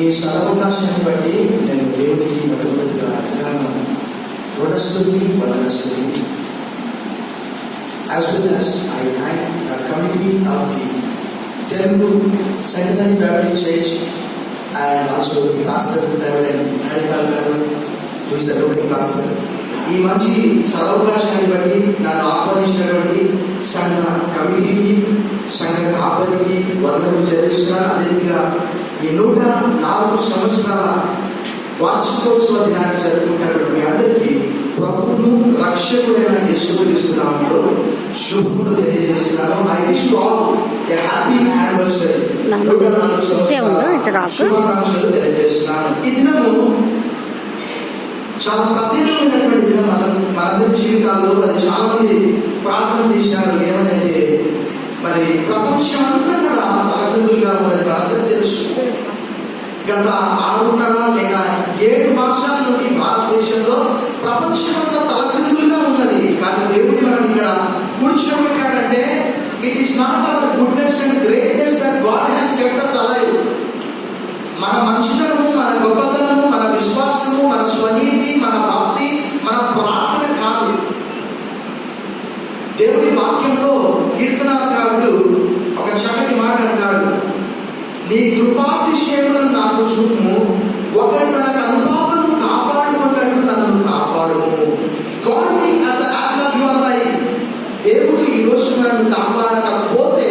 ఈ సదవకాశాన్ని బట్టి నేను దేవునికి మొట్టమొదటిగా ఎంతగానో రుణస్తుని వదనస్తుని. As well as I thank the committee of the Telugu Secondary Baptist Church and also Pastor Reverend Haripal Garu, who is the local pastor. ఈ మంచి సదవకాశాన్ని బట్టి నన్ను ఆహ్వానించినటువంటి సంఘ కమిటీకి, సంఘ కాపరికి వందనములు చెల్లిస్తున్నాను. అదేవిధంగా ఈ 104 సంవత్సరాల వార్షికోత్సవ దినాన్ని జరుపుకుంటున్నటువంటి మీ అందరికీ ప్రభువును రక్షకుడైన యేసుక్రీస్తు నామములో శుభములు తెలియజేస్తున్నాను. I wish you all A happy anniversary. 104 సంవత్సరాల శుభాకాంక్షలు తెలియజేస్తున్నాను. ఈ దినము చాలా ప్రత్యేకమైనటువంటి దినం మనందరి జీవితాల్లో. మరి చాలా మంది ప్రార్థన చేసినారు ఏమనంటే, మరి ప్రపంచం అంతా కూడా తలకిందులుగా ఉన్నది మనందరికీ తెలుసు. గత 6.5 లేక 7 మాసాల నుండి భారతదేశంలో ప్రపంచం అంతా తలకిందులుగా ఉన్నది. కానీ దేవుడు మనం ఇక్కడ కూర్చోబెట్టాడంటే it is not our goodness and greatness that God has kept us alive. మన మంచితనము, మన గొప్పతనము, మన విశ్వాసము, మన స్వనీతి, మన భక్తి, మన ప్రార్థన కాదు. దేవుని వాక్యంలో కీర్తనాకారుడు ఒక చక్కటి మాట అంటాడు, నీ కృపాతిశయములను నాకు చూపుము, ఒకటి తన అనుభవాలను కాపాడుకున్నట్టు నన్ను కాపాడుము. God me as the apple of your eye. దేవుడు ఈ రోజు నన్ను కాపాడకపోతే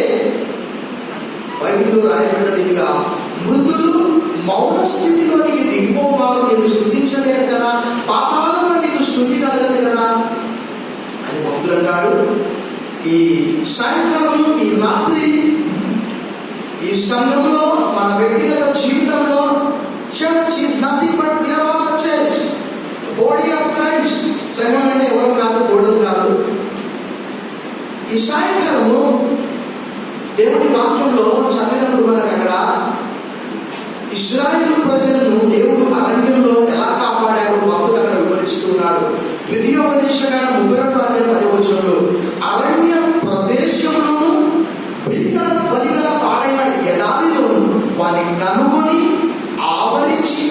బైబిల్లో రాయబడ్డదిగా, మృతులు మౌన స్థితిలోనికి దిగిపోవారు, నేను స్తుతించలేను కదా, పాతాళంలో నీకు స్తుతి కలగదు కదా అని భక్తులు అంటాడు. ఈ సాయంకాలం, ఈ రాత్రి, ఈ సంఘంలో, మన వ్యక్తిగత జీవితంలో church is nothing but we are all the church, body of Christ. సంఘం అంటే ఎవరు కాదు, గోడలు కాదు. ఈ సాయంకాలము దేవుని వాక్యంలో చదివినప్పుడు మనకు అక్కడ ఇశ్రాయేలు ప్రజలను దేవుడు అరణ్యంలో ఎలా కాపాడాడో భక్తుడు అక్కడ వివరిస్తున్నాడు. ద్వితీయోపదేశకాండం 32:10 అరణ్య ప్రదేశంలోను బలిగల పాడైన ఎడారిలోను వారిని కనుగొని ఆవరించి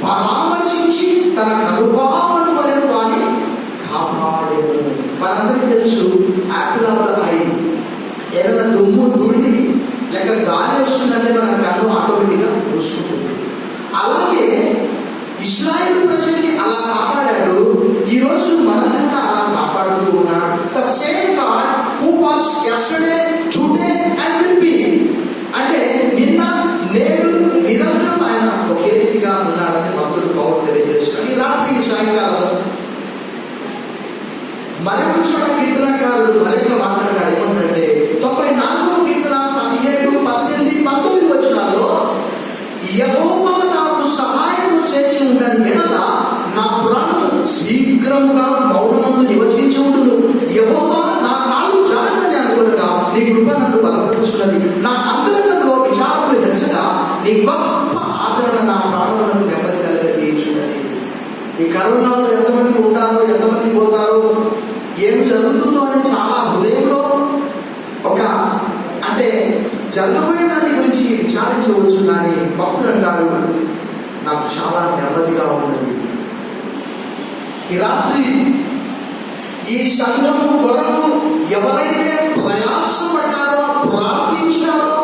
పరామర్శించి తన అనుభవాలను మరియు వారిని కాపాడేను. మనందరికీ తెలుసు యాపిల్ ఆఫ్ ద ఐ. ఏదైనా దుమ్ము ధూళి లేక గాలి వస్తుందంటే మన కన్ను ఆటోమేటిక్గా మూసుకుంటుంది. అలాగే ఇశ్రాయేలు ప్రజల్ని అలా కాపాడాడు, ఈరోజు మనల్ని అలా కాపాడుతూ ఉన్నాడు. The same God who was yesterday, today and will be. అంటే నిన్న, నేడు, నిరంతరం ఆయన ఒకే రీతిగా ఉన్నాడని భక్తుడు పౌలు తెలియజేస్తున్నాడు. ఈ రాత్రి, ఈ సాయంకాలం మరొక చోట కీర్తనకారుడు మరొక మాట్లాడాడు. ఏమంటే 94వ కీర్తన 17, 18, 19 వచనాల్లో, యెహోవా నాకు సహాయం చేసి ఉండని ఎడల నా ప్రాణము శీఘ్రముగా మౌనమందు నివసించుండును. యెహోవా నా కాలు జారినని అనుకునగా నీ కృప నన్ను బలపరుచున్నది. నా అంతరంగంలో విచారములు హెచ్చగా నీ గొప్ప ఆదరణ నా ప్రాణములకు నెమ్మది కలుగజేయుచున్నది. ఈ కరోనాలో ఎంతమంది ఉంటారో, ఎంతమంది పోతారో, ఏం జరుగుతుందో అని చాలా హృదయంలో ఒక అంటే జరగబోయే దాని గురించి విచారించవచ్చు. కానీ భక్తుడు అంటాడు, నాకు చాలా నెమ్మదిగా ఉన్నది. ఈ రాత్రి ఈ సంఘము కొరకు ఎవరైతే ప్రయాసపడ్డారో, ప్రార్థించారో,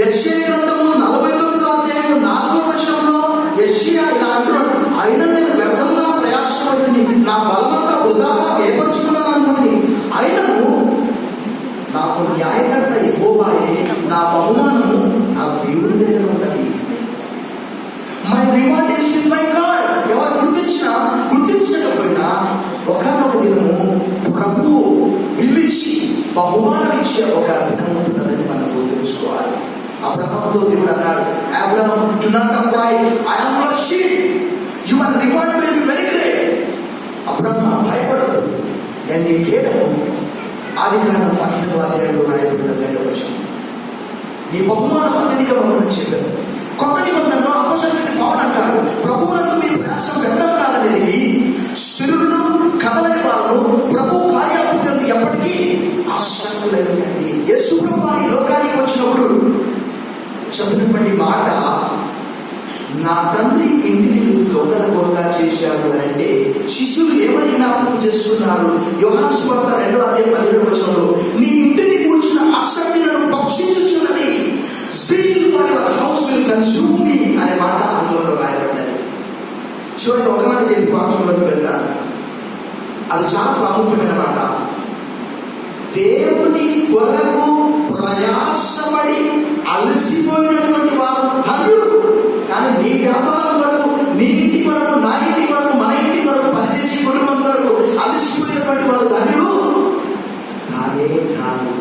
యెషయా గ్రంథము 49వ అధ్యాయం 4వ వచనంలో యెషయా ఇలా అంటున్నాడు, అయినా నేను వ్యర్థంగా ప్రయాసపడుతుంది, నా బలమంతా వృధాగా ఏర్పరచుకున్నాను అనుకుని, అయినను నాకు న్యాయకర్త యెహోవాయే, నా బహుమానము నా దేవుడి దగ్గర ఉన్నది. My reward is with my God. ఎవరు గుర్తించకపోయినా ఒకనొక దినము ప్రభు పిలిచి బహుమానం ఇచ్చే ఒక దినం ఉంటున్నదని మనం గుర్తుంచుకోవాలి. అబ్రహాముతో దేవుడు అన్నాడు, Abraham, do not afraid, I am your shield, your reward will be very great. Abraham, భయపడదు, నేను నీ కేడము. ఆదికాండం 15వ అధ్యాయంలో రాయబడిన నీ బహుమానం అత్యధిక బహుమానం చెప్పారు. కొత్త నిబంధనలో అపోస్తలుడైన పౌలు అంటాడు, ప్రభువునందు మీ ప్రయాసం వ్యర్థం కాదనేది, స్థిరులను కదలని వారు ప్రభు కార్యాలు ఎప్పటికీ యేసు ప్రభువు ఈ లోకానికి వచ్చినప్పుడు చెప్పినటువంటి మాట నా తండ్రి ఇంటిని దొంగల కొరగా చేశాడు అని అంటే శిష్యులు ఏమని జ్ఞాపకం చేస్తున్నారు? యోహాను సువార్త 2:17 నీ ఇంటిని కూర్చున్న ఆసక్తి నన్ను భక్షించుచున్నది, zeal for your house will consume me అనే మాట అందులో రాయబడ్డది. చూడండి, ఒక మాట చెప్పి వాక్యంలోకి వెళ్తాను. అది చాలా ప్రాముఖ్యమైన మాట. దేవుని కొరకు ప్రయాసపడి అలసిపోయినటువంటి వారు ధన్యులు. కానీ నీ వ్యాపారం కొరకు, నీ ఇంటి కొరకు, నా ఇంటి కొరకు, మన ఇంటి కొరకు పనిచేసి కుటుంబం కొరకు అలసిపోయినటువంటి వారు ధన్యులు కానే కాదు.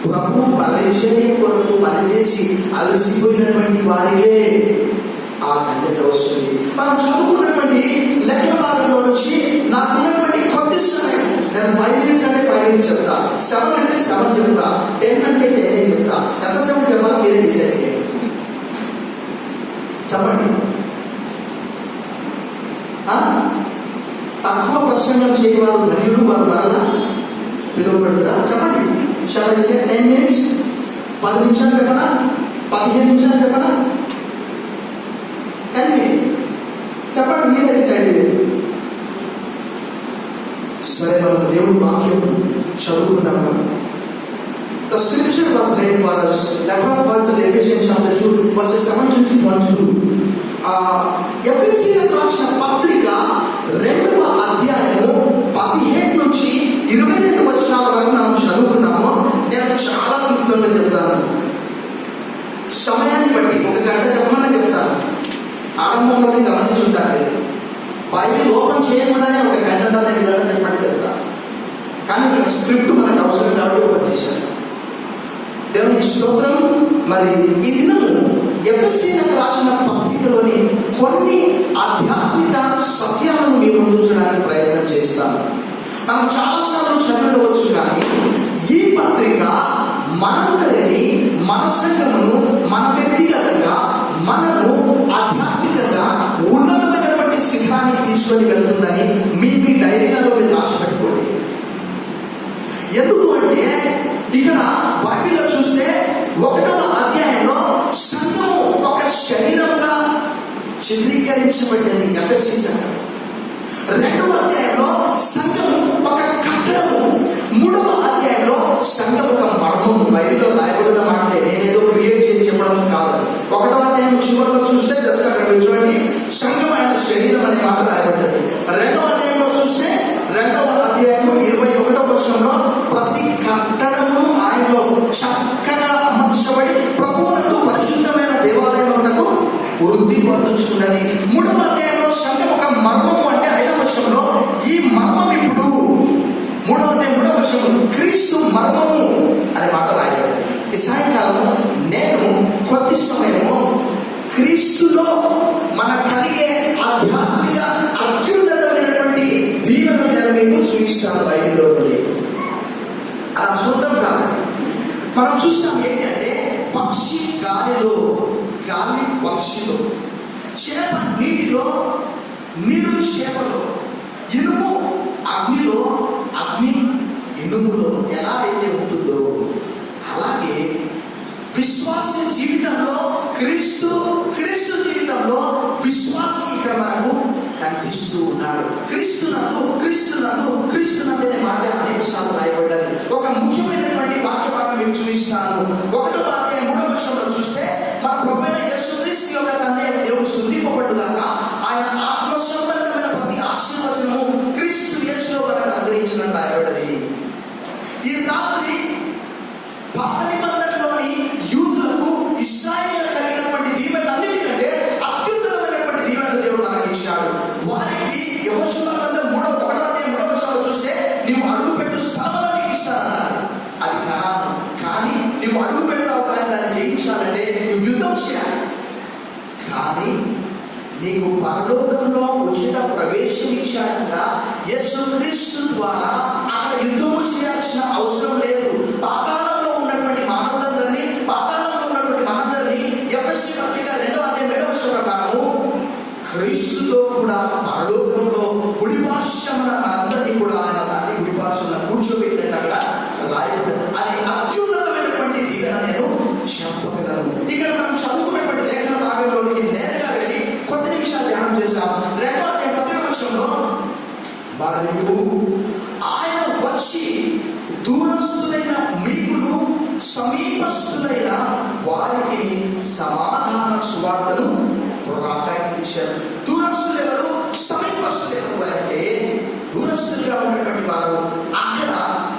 ప్రభు పరిచర్య కొరకు పనిచేసి అలసిపోయినటువంటి వారికే ఆ ధన్యత వస్తుంది. మనం చదువుకున్నటువంటి లెక్కల భాగంలో నుంచి నాకున్నటువంటి కొద్ది సమయం, నేను 5 minutes అంటే 5 minutes చెప్తా, 7 అంటే 7 చెప్తా, 10 అంటే 10 చెప్తా. ఎంతసేపు చెప్పాలో మీరే డిసైడ్ చేయండి. చెప్పండి. తక్కువ ప్రసంగం చేయవారు ధన్యులు, వారు మరలా పిలువబడతారు. చెప్పండి. 10 minutes, 10 నిమిషాలు చెప్పనా, 15 నిమిషాలు చెప్పనా, చెప్పండి, మీరే డిసైడ్ చేయండి. సరే, మనం దేవుని వాక్యం చదువుకున్నాము. The scripture was read for us. Letter of Paul to the Ephesians chapter 2 verses 7-22. ఎఫెసీయులకు రాసిన పత్రిక 2వ అధ్యాయము 17 నుంచి 22 వచనాల వరకు మనం చదువుకున్నాము. నేను చాలా క్లుప్తంగా చెప్తాను. సమయాన్ని బట్టి 1 గంట చెప్పమని చెప్తాను. ఆరంభంలోనే గమనించుంటారు. బైబిల్ ఓపెన్ చేయకుండానే 1 గంట చెప్పండి చెప్తా. కానీ ఇక్కడ స్క్రిప్ట్ మనకు అవసరం కాబట్టి ఓపెన్ చేశాను. దేవునికి స్తోత్రం. మరి ఈ దినము ఎఫెసీయులకు రాసిన పత్రికలోని కొన్ని ఆధ్యాత్మిక సత్యాలను మీ ముందు ఉంచడానికి ప్రయత్నం చేస్తాను. మనం చాలాసార్లు చదవవచ్చు, కానీ ఈ పత్రిక మనందరినీ, మన సంఘమును, మన వ్యక్తిగతంగా మనము ఆధ్యాత్మికంగా ఉన్నతమైనటువంటి శిఖరానికి తీసుకొని వెళ్తుందని మీ డైరీలలో మీరు రాసి పెట్టుకోండి. ఎందుకు అంటే ఇక్కడ బైబిల్లో చూస్తే 1వ అధ్యాయంలో సంఘము ఒక శరీరంగా చిత్రీకరించబడ్డది ఎఫెసీ సంఘం. 2వ అధ్యాయంలో సంఘము ఒక కట్టడము. 3వ అధ్యాయంలో సంఘం ఒక మర్మము. బైబిల్లో రాయబడిన మాటలే, నేనేదో క్రియేట్ చేసి చెప్పడం కాదు. 1వ అధ్యాయం చివరిలో చూస్తే జస్ట్ అక్కడ చూడండి, సంఘం ఆయన శరీరం అనే మాట రాయబడ్డది. 2వ అధ్యాయంలో చూస్తే 2వ అధ్యాయం 21వ వచనంలో ప్రతి కట్టడము ఆయనలో చక్కగా అమర్చబడి ప్రభువునందు పరిశుద్ధమైన దేవాలయమునకు వృద్ధి పొందుచున్నది. 3వ అధ్యాయంలో సంఘం ఒక మర్మము అంటే 5వ వచనంలో ఈ మర్మం ఇప్పుడు 3వ అధ్యాయం 3వ వచనం క్రీస్తు మర్మము అనే మాట రాయబడింది. ఈ సాయంకాలం నేను కొద్ది సమయము క్రీస్తులో మన కలిగే ఆధ్యాత్మిక అత్యున్నతమైనటువంటి దీవెన నేను మీకు చూపిస్తాను. బైబిల్లో అలా సొంతం కాదు. మనం చూస్తాం ఏంటంటే పక్షి గాలిలో, గాలి పక్షిలో, చేప నీటిలో, నీరు చేపలో, ఇనుము అగ్నిలో, అగ్ని ఇనుములో ఎలా అయితే ఉంటుందో అలాగే విశ్వాస జీవితంలో క్రీస్తు జీవితంలో విశ్వాసి ఇక్కడ మనకు కనిపిస్తూ ఉన్నాడు. క్రీస్తునందు అనే మాట అనేక సార్లు రాయబడ్డది. ఒక ముఖ్యమైనటువంటి వాక్య భాగం మీకు చూపిస్తాను. 1వ అధ్యాయం 3వ వచనంలో చూస్తే మన ప్రభువైన యేసుక్రీస్తు యొక్క తండ్రి దేవుడు స్తుతింపబడుగాక, ఆయన ఆత్మ సంబంధమైన ప్రతి ఆశీర్వచనము క్రీస్తు యేసులో మనకు అనుగ్రహించినట్టు రాయబడ్డది. ఈ రాత్రి పాత నిబంధనలోని యూదులకు, ఇశ్రాయేలులకు కలిగినటువంటి దీవెనలన్నిటికంటే అత్యున్నతమైనటువంటి దీవెనలు దేవుడు మనకి ఇచ్చాడు. వారికి యెహోషువ గ్రంథం 1వ అధ్యాయం 3వ వచనంలో చూస్తే నీవు అడుగు పెట్టు స్థలంలో నీకు ఇస్తానన్నాడు. అది కాదు, కానీ నువ్వు అడుగు పెడతావు, కానీ దాన్ని జయించాలంటే నువ్వు యుద్ధం చేయాలి. కానీ నీకు పరలోకంలో ఉచిత ప్రవేశం ఇచ్చాడంట. యేసుక్రీస్తు ద్వారా అక్కడ యుద్ధము చేయాల్సిన అవసరం లేదు. పాతాళంలో ఉన్నటువంటి మనందరినీ ఎఫెసీ పత్రిక 2వ అధ్యాయం 7వ వచనం ప్రకారము క్రీస్తుతో కూడా పరలోకంలో కుడిపార్శ్వమున మనందరినీ కూడా ఆయన తండ్రి కుడిపార్శ్వమున కూర్చోబెట్టాడు. అక్కడ రాయబడింది. అది అత్యున్నతమైనటువంటి దీవెన నేను చెప్పగలను. ఇక్కడ మనం చదువుకున్నటువంటి లేఖన భాగంలోనికి నేరుగా వెళ్ళి ప్రారంభించారు. దూరస్తులు ఎవరు, సమీపస్తులు ఎవరు అంటే దూరస్తులుగా ఉన్నటువంటి వారు అక్కడ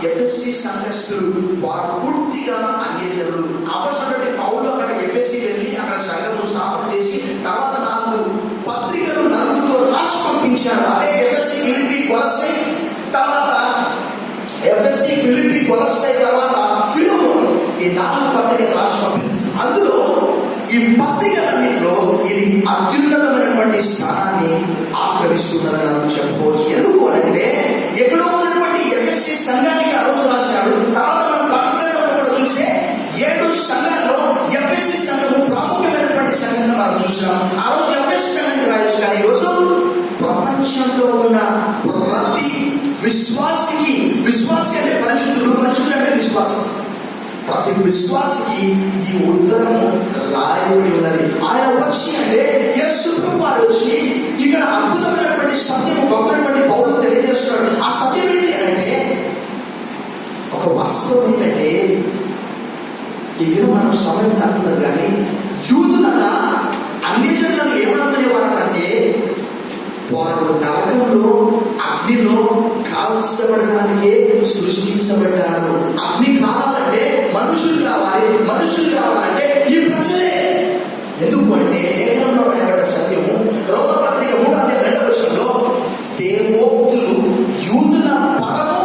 ఎఫెసీ సంఘస్థులు, వారు పూర్తిగా అన్యజనులు. అపొస్తలుడైన పౌలు అక్కడ ఎఫెసీ వెళ్ళి అక్కడ సంఘము స్థాపన చేసి తర్వాత 4 పత్రికలు నలుగురితో రాసి పంపించాడు. అదే ఎఫెసీ, ఫిలిప్పీ, కొలస్సై, తర్వాత ఎఫెసీ, ఫిలిప్పీ, కొలస్సై, తర్వాత ఫిలెమోను, ఈ 4 పత్రికలు రాసి పంపించారు. అందులో ఈ పత్రికలన్నింటిలో ఇది అత్యున్నతమైనటువంటి స్థానాన్ని ఆక్రమిస్తున్నదని మనం చెప్పవచ్చు. ఎందుకు అంటే ఎక్కడో ఉన్నటువంటి ఎఫెసీ సంఘానికి ఆ రోజు రాశాడు. తర్వాత మనం పట్టణంలో కూడా చూస్తే 7 సంఘాల్లో ఎఫెసీ సంఘము ప్రాముఖ్యమైనటువంటి సంఘంగా మనం చూసాం. ఆ రోజు ఎఫెసీ సంఘానికి రాయొచ్చు, కానీ ఈరోజు ప్రపంచంలో ఉన్న ప్రతి విశ్వాసి అంటే పరిశుద్ధుడు అంటే విశ్వాసం, ప్రతి విశ్వాసికి ఈ ఉత్తరము రాయబడి ఉన్నది. ఆయన వచ్చి అంటే యేసు ప్రభువు వచ్చి ఇక్కడ అద్భుతమైనటువంటి సత్యము గొప్పటువంటి పౌలు తెలియజేస్తున్నాడు. ఆ సత్యం ఏంటి అంటే ఒక వాస్తవం ఏంటంటే ఇక్కడ మనం సమయం తాకుతారు, కానీ యూదులట అన్ని జనులను ఏమనుకునేవారంటే వారు నరకంలో అగ్నిలో కాల్చబడడానికే సృష్టించబడ్డారు. అగ్ని కావాలంటే మనుషులు కావాలంటే ఈ ప్రజలే. ఎందుకు అంటే లేఖనంలో రాయబడ్డ సత్యము రోమపత్రిక 3:2 దేవోక్తులు యూదుల పరము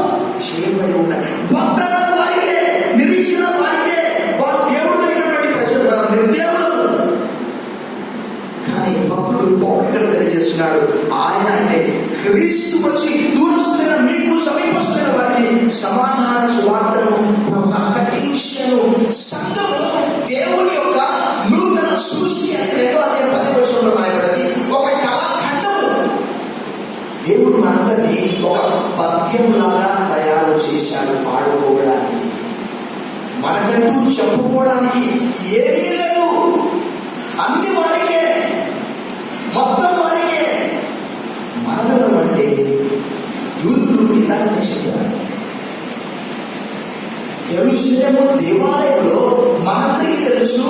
చేయబడి ఉన్నాయి. వాగ్దానాలు వారికే, నిరీక్షణ వారికే, వారు దేవుడు కలిగినటువంటి ప్రజలు, వారు నిర్దేవులు. కానీ భక్తుడు పౌలు తెలియజేస్తున్నాడు, ఆయన అంటే క్రీస్తు వచ్చి దూరస్తులైన మీకు సమీపస్తులైన వారికి సమాధాన సువార్తను ప్రకటించెను. సంఘము దేవుని యొక్క నూతన సృష్టి అని 2:10 రాయబడింది. ఒక కళాఖండము. దేవుడు మనందరినీ ఒక పద్యంలాగా తయారు చేశాడు పాడుకోవడానికి. మనకంటూ చెప్పుకోవడానికి ఏమీ లేదు, అన్ని వారికే, మొత్తం వారికే. మనవరం అంటే యూదులు ఇలాగనే చెప్పారు. యెరూషలేము దేవాలయంలో మనందరికీ తెలుసు,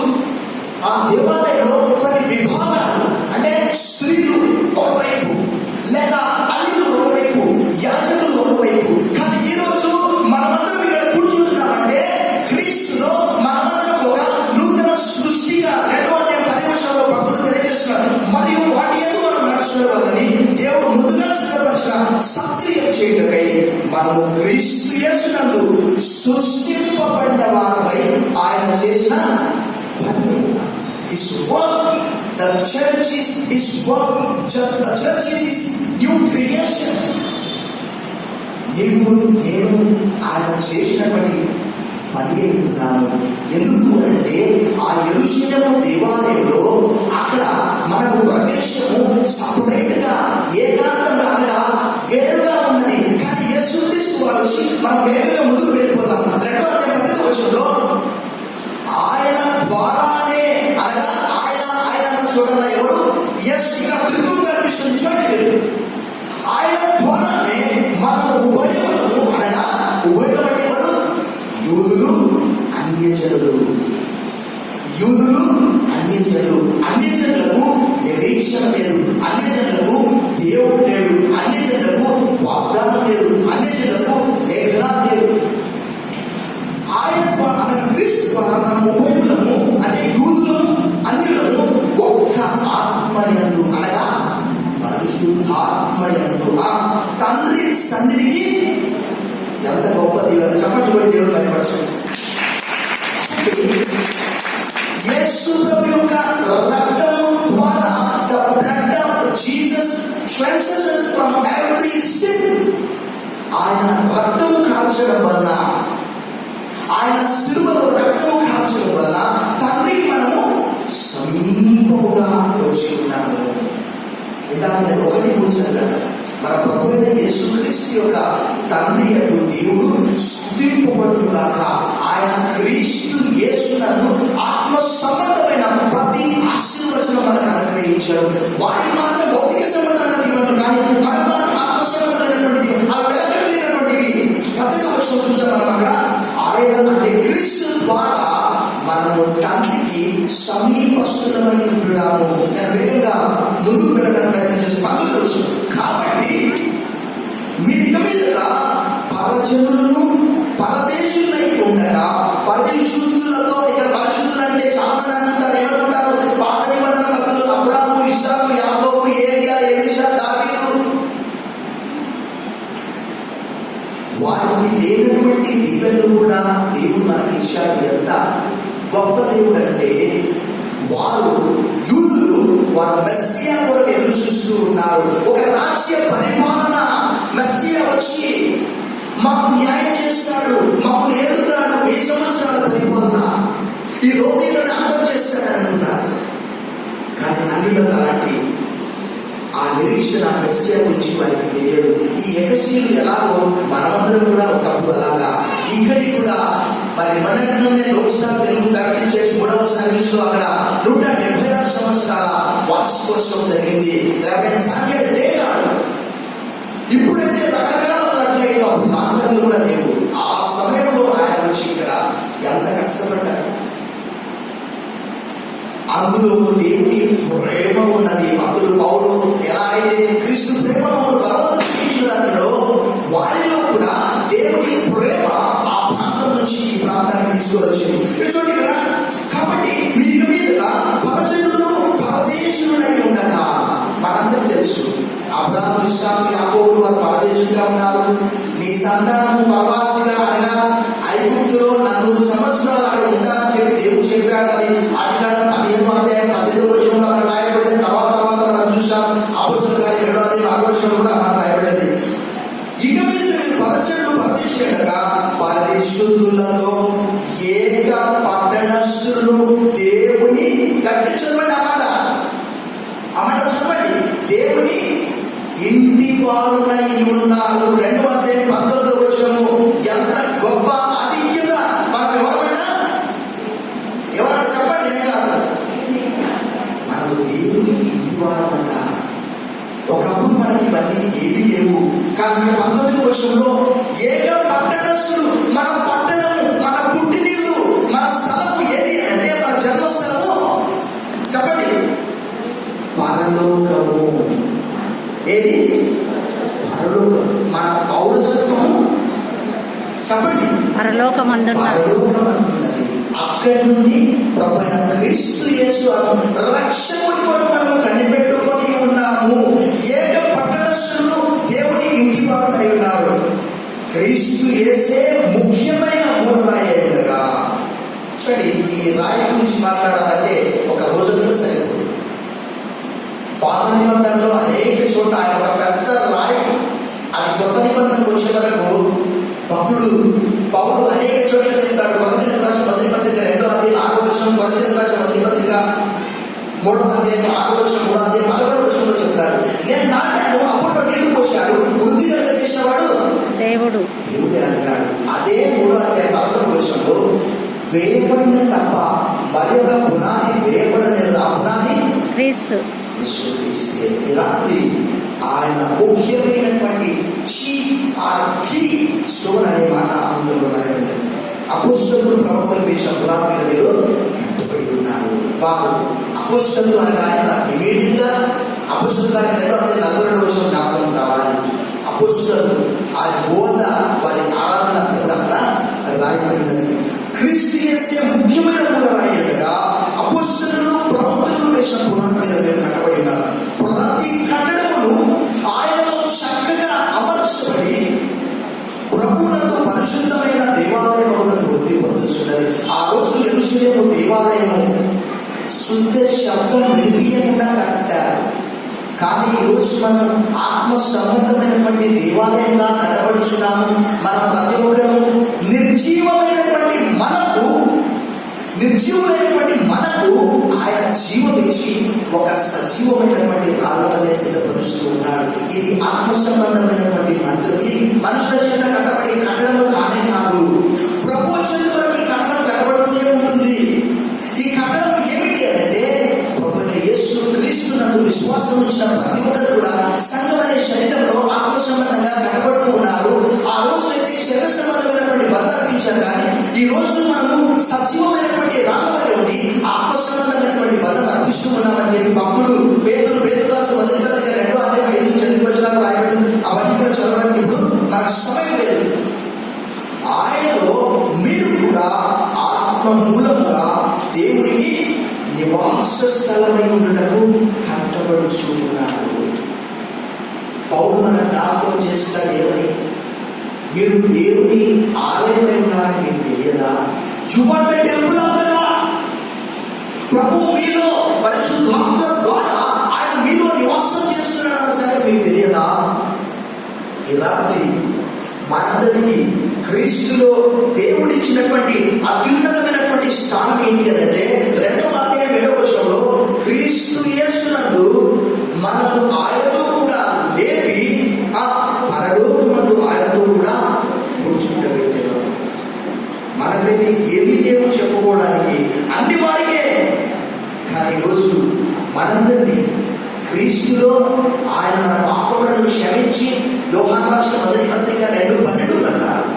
ఆ దేవాలయంలో కొన్ని విభాగాలు, అంటే స్త్రీలు ఒకవైపు, లేక అల్లులు ఒకవైపు, యాజకులు ఒకవైపు. కానీ ఈరోజు మనమందరం ఇక్కడ కూర్చుంటున్నామంటే క్రీస్తులో మనమందరం ఒక నూతన సృష్టిగా 2:10 భక్తులు తెలియజేస్తున్నారు. మరియు వాటి ఎందుకు మనం నడుచుకునే వాళ్ళని దేవుడు ముందుగా సిద్ధపరిచిన సక్రియం చేయటకై మనము క్రీస్తు యేసునందు సృష్టింపబడిన వారమై ఆయన చేసిన పని. His work, the church is His work. The church is His new creation. నీవు నేను ఆయన చేసినటువంటి పని ఉన్నాను. ఎందుకు అంటే ఆ యెరూషలేము దేవాలయంలో అక్కడ మనకు ప్రదేశము సపరేట్ గా, ఏకాంతంగా, అనగా వేరుగా ఉన్నది. కానీ యేసుక్రీస్తు వారు వచ్చి మనం వేరుగా ముందుకు వెళ్ళిపోతాం. 2:10 ఆయన ద్వారానే, అనగా ఆయన చూడాలి ఎవరు, ఇక్కడ త్రిత్వం కనిపిస్తుంది చూడండి. ఆయన ద్వారానే మనం ఉభయములను, అనగా ఉభయం అంటే ఎవరు, యూదులు అన్యజనులకు నిరీక్షణ లేదు, అన్యజనులకు దేవుడు లేడు, అన్యజనులకు వాగ్దానం లేదు, అన్యజనులకు లేఖనాలు లేదు. ఆయన ద్వారా, క్రీస్తు ద్వారా మనం ఉభయములను, అంటే యూదులను అన్యులను ఒక్క ఆత్మయందు, అనగా పరిశుద్ధాత్మయందు ఆ తండ్రి సన్నిధికి. ఎంత గొప్ప దీవెన! చెప్పండి కూడా దేవుడు భయపరచండి. యేసు ప్రభు యొక్క రక్తము ద్వారా, the blood of Jesus cleanses us from every sin. ఆయన రక్తము కాల్చడం వలన, ఆయన శిలువలో రక్తము కాల్చడం వలన తండ్రికి మనము సమీపముగా వచ్చి ఉన్నాము. ఇందాక నేను 1:3 చదివాను. మన ప్రభు అయిన యేసుక్రీస్తు యొక్క తండ్రి యొక్క దేవుడు స్తుతింపబడుగాక. ఆయన క్రీస్తు యేసునందు ఆత్మ సంబంధమైన ప్రతి ఆశీర్వచనం మనకు అనుగ్రహించారు. వారికి మాత్రం భౌతిక సంబంధమైన దీవెనలు, కానీ మనకు మాత్రం ఆత్మ సంబంధమైనటువంటి అవి వెలకట్టలేనటువంటివి. 10వ చూసాం మనం అక్కడ. ఆయన అంటే క్రీస్తు ద్వారా మనము తండ్రికి సమీపస్తులమై ఉంటున్నాము. నేను వేగంగా ముందుకు కూడా దేవుడు మనకి ఇచ్చాడు. ఎంత గొప్ప దేవుడు అంటే, వారు యూదులు వారు మెస్సియా కొరకు ఎదురు చూస్తూ ఉన్నారు. ఒక రాజ్య పరిపాలన, మెస్సియా వచ్చి మాకు న్యాయం చేస్తాడు, మాకు ఏలుతాడు, 1000 సంవత్సరాల పరిపాలన, ఈ రోమీలను అర్థం చేస్తాడని అనుకున్నారు. కానీ అన్యులకు అలాంటి ఆ నిరీక్షణ మెస్సియా గురించి వారికి తెలియదు. ఈ ఎఫెసీయులు ఎలాగో మనమందరం కూడా ఒకప్పుడు అలాగా ఇక్కడికి కూడా మరి మొన్ననే లోక్సభ తెలుగు ప్రకటించేసి 3వ సర్వీస్లో అక్కడ 176 సంవత్సరాల వార్షికోత్సవం జరిగింది. సామ్యుయల్ డే కాదు. ఇప్పుడైతే రకరకాల ఫ్లడ్లైట్లు, అప్పుడు లాంతర్లు కూడా లేవు. ఆ సమయంలో ఆయన వచ్చి ఇక్కడ ఎంత కష్టపడ్డాడు. అందులో దేవుని ప్రేమ ఉన్నది. భక్తుడు పౌలు ఎలా అయితే క్రీస్తు ప్రేమను బలవంతం చేయించడంలో, వారిలో కూడా దేవుని ప్రేమ ఆ ప్రాంతం నుంచి ఈ ప్రాంతానికి తీసుకువచ్చింది. చూడండి కదా. కాబట్టి వీరి మీద పరజనులు పరదేశులై ఉండగా, మనందరం తెలుసు అబ్రాహాము, ఇస్సాకు, యాకోబులు వారు పరదేశులుగా ఉన్నారు. నీ సంతానము పరవాసిగా అనగా ఐగుప్తులో 400 సంవత్సరాలు అక్కడ ఉంటారని చెప్పి దేవుడు చెప్పాడు. అది ఆదికాండం 15వ అధ్యాయం 18వ వచనంలో అక్కడ రాయబడింది. తర్వాత మనం చూసాం అపోస్తలుల కార్యం 7వ అధ్యాయం 6వ వచనంలో కూడా అక్కడ రాయబడింది. ఇక మీద మీరు పరజనులు పరదేశులుగా పరిశుద్ధులతో ఏక పట్టణస్థులను దేవుని గట్టి చదవండి అన్నమాట చదవండి. దేవుని ఇంటి వారునై ఉన్నారు. 2వ అధ్యాయం 19వ వచనము. ఎంత గొప్ప ఆధిక్యత మనకు ఎవరన్నా చెప్పండి. నేను కాదు, మనము దేవుని ఇంటి వారమట. ఒకప్పుడు మనకి ఇవన్నీ ఏమీ లేవు. కానీ 19వ వచనంలో ఏక పట్టణస్థులు, మన పట్టణము, మన పుట్టినిల్లు, మన స్థలము ఏది అంటే మన జన్మస్థలము చెప్పండి, పరలోకము. ఏది? పరలోకం. మన పౌరసత్వము చెప్పండి, పరలోకమందున్నది. అక్కడి నుండి ప్రభువైన క్రీస్తు యేసు రక్షకుడి కొరకు మనం కనిపెట్టుకొని ఉన్నాము. ఏక పట్టణస్థులు దేవుని ఇంటి వారులై ఉన్నారు. క్రీస్తు యేసే ముఖ్యమైన మూలరాయి ఉండగా. చూడండి, ఈ రాయి గురించి మాట్లాడాలంటే ఒక రోజుల్లో సరిపోదు. పాత నిబంధనలో అనేక చోట్ల ఆయన ఒక పెద్ద రాయి, అది కొత్త నిబంధనకు వచ్చే వరకు భక్తుడు పౌలు అనేక చోట్ల చెప్తాడు. కొరింథీయులకు రాసిన మొదటి పత్రిక 2వ అధ్యాయం 6వ వచనం, కొరింథీయులకు రాసిన మొదటి పత్రిక 3వ అధ్యాయం 6వ వచనం, 3వ అధ్యాయం 11వ వచనంలో చెప్తాడు. నేను నాటాను, అప్పుడు నీళ్లు పోశాడు, వృద్ధి కలిగజేసిన వాడు దేవుడే అంటాడు. అదే 3వ అధ్యాయం 11వ వచనంలో వేయబడిన తప్ప మరి ఒక పునాది వేయబడలేదు. ఆ పునాది క్రీస్తు. రాత్రి ఆయన ముఖ్యమైనటువంటి చీఫ్ ఆర్ కీ స్టోన్ అనే మాట అందులో రాయబడింది. అపోస్తలులు ప్రవక్తలు వేసిన పునాది మీద మీరు కట్టుబడి ఉన్నారు. వారు అపోస్తలులు అనగా ఇమీడియట్ గా అపోస్తలుల కార్యం 2వ అధ్యాయం 42వ వచనం జ్ఞాపకం రావాలి. అపోస్తలులు ఆ బోధ, వారి ఆరాధన కూడా అక్కడ రాయబడినది. క్రీస్తు యేసే ముఖ్యమైన మూలరాయిగా అపోస్తలులు ప్రవక్తలు వేసిన పునాది మీద మీరు కట్టబడి ఉన్నారు. ప్రతి కట్టడమును ఆయనలో చక్కగా అమర్చబడి ప్రభువునందు పరిశుద్ధమైన దేవాలయం ఒకటి వృద్ధి పొందుతున్నది. ఆ రోజు యెరూషలేము దేవాలయము శుద్ధ శబ్దం వినిపించకుండా కట్టారు. కానీ ఈరోజు మనం ఆత్మ సంబంధమైనటువంటి దేవాలయంగా కట్టబడుచున్నాము. మన ప్రతి ఒక్కరు నిర్జీవమైనటువంటి మనకు ఆయన జీవం ఇచ్చి ఒక సజీవమైనటువంటి రాళ్ళ వల్లే సిద్ధపరుస్తూ ఉన్నాడు. ఇది ఆత్మ సంబంధమైనటువంటి మందిరం. ఇది మనుషుల చేత కట్టబడి కట్టడం కానే కాదు, ప్రభు చేత వరకు కట్టడం కట్టబడుతూనే ఉంటుంది. ఈ కట్టడం ఏమిటి అంటే, ప్రభువైన యేసు క్రీస్తునందు విశ్వాసం ఉంచిన ప్రతి ఒక్కరు కూడా సంఘం అనే శరీరంలో ఆత్మ సంబంధంగా కట్టబడుతూ ఉన్నారు. ఆ రోజు అయితే శరీర సంబంధమైనటువంటి బలం అర్పించారు. కానీ ఈ రోజు మనం సజీవమైనటువంటి రాళ్ళవలే ఉండి ఆత్మ సంబంధమైనటువంటి బలం అర్పిస్తూ ఉన్నామని చెప్పి భక్తుడు పేతురు రాసిన మొదటి పత్రిక 2వ అధ్యాయం 5 నుంచి 8 వచనాలు రాయబడింది. అవన్నీ కూడా చదవడానికి ఇప్పుడు మనకు సమయం లేదు. ఆయనలో మీరు కూడా ఆత్మ మూలముగా దేవునికి నివాస స్థలమై ఉండటకు కట్టబడుచున్నారు. పౌలు మన జ్ఞాపకం చేస్తాడు ఏమని? మీరు దేవుని ఆలయమై ఉన్నారని మీకు తెలియదా? You are the temple of the Lord. ప్రభువు మీలో పరిశుద్ధాత్మ ద్వారా ఆయన మీలో నివాసం చేస్తున్నాడన్న సంగతి మీకు తెలియదా? ఈ రాత్రి మనందరికీ క్రీస్తులో దేవుడిచ్చినటువంటి అత్యున్నతమైనటువంటి స్థానం ఏంటి అంటే 2వ అధ్యాయం 7వ వచనంలో క్రీస్తు యేసునందు మనము ఆయనతో కూడా లేపి ఆ పరలోకమందు ఆయనతో కూడా కూర్చుంటబెట్టాడు. మనకైతే ఏమీ లేవు చెప్పుకోవడానికి, అన్ని వారికే. కానీ ఈరోజు మనందరినీ క్రీస్తులో ఆయన మన పాపములను క్షమించి యోహాను రాసిన మొదటి పత్రిక 2:12 ప్రకారం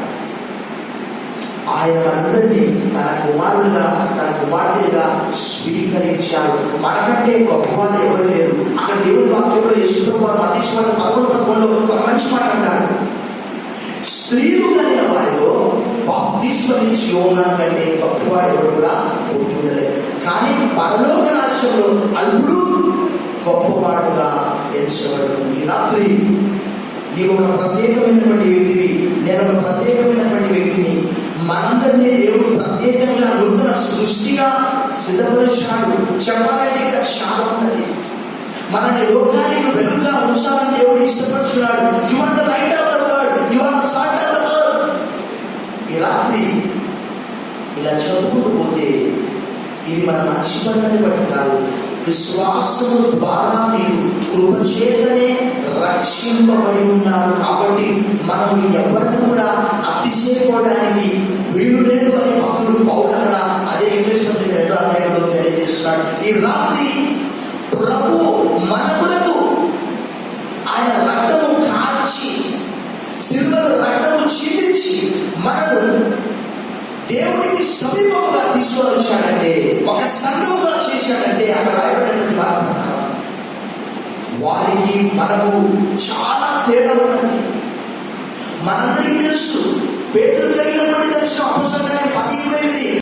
ఆయన మనందరినీ తన కుమారులుగా తన కుమార్తెలుగా స్వీకరించాడు. మనకంటే గొప్పవాళ్ళు ఎవరు లేరు. అక్కడ దేవుని వాక్యంలో యేసుప్రభువు మత్తయి సువార్త 11:11లో ఒక మంచి మాట అంటాడు, స్త్రీలు కలిగిన వారిలో బాప్తిస్మం ఇచ్చి యోహాను కంటే గొప్పవాడు ఎవరు కూడా పుట్టి ఉండలేదు. కానీ పరలోక రాజ్యంలో అల్పుడు గొప్పవాడుగా ఎంచబడదు. ఈ రాత్రి నీవు ఒక ప్రత్యేకమైనటువంటి వ్యక్తివి, నేను ఒక ప్రత్యేకమైనటువంటి వ్యక్తిని. మనందరినీ దేవుడు ప్రత్యేకంగా నూతన సృష్టిగా సిద్ధపరిచాడు. చెప్పాలంటే ఇంకా చాలా ఉన్నది. మనల్ని లోకానికి వెలుగుగా ఉంచాలని దేవుడు ఇష్టపడుతున్నాడు. You are the light of the world, you are the salt of the world. ఈ రాత్రి ఇలా చెప్పుకుంటూ పోతే ఇది మన మంచి పనులని బట్టి కాదు, విశ్వాసము ద్వారా మీరు కృపచేతనే రక్షింపబడి ఉన్నారు. కాబట్టి మనం ఎవరిని కూడా అతిశయపడడానికి వీలు లేదు అని భక్తుడు పౌలు అక్కడ అదే ఇంగ్లీష్ పత్రిక 2వ అధ్యాయంలో తెలియజేస్తున్నాడు. ఈ రాత్రి ప్రభు మనకు ఆయన రక్తము కాచి సిలువలో రక్తము చిందించి మనను దేవునికి సమీపంగా తీసుకొని వచ్చాడంటే, ఒక సంఘముగా చేశాడంటే అక్కడ రాయబడినటువంటి మాట వారికి మనకు చాలా తేడా ఉన్నది. మనందరికీ తెలుసు పేతురు కలిగినటువంటి దర్శనం అపోస్తలుల కార్యం 10:28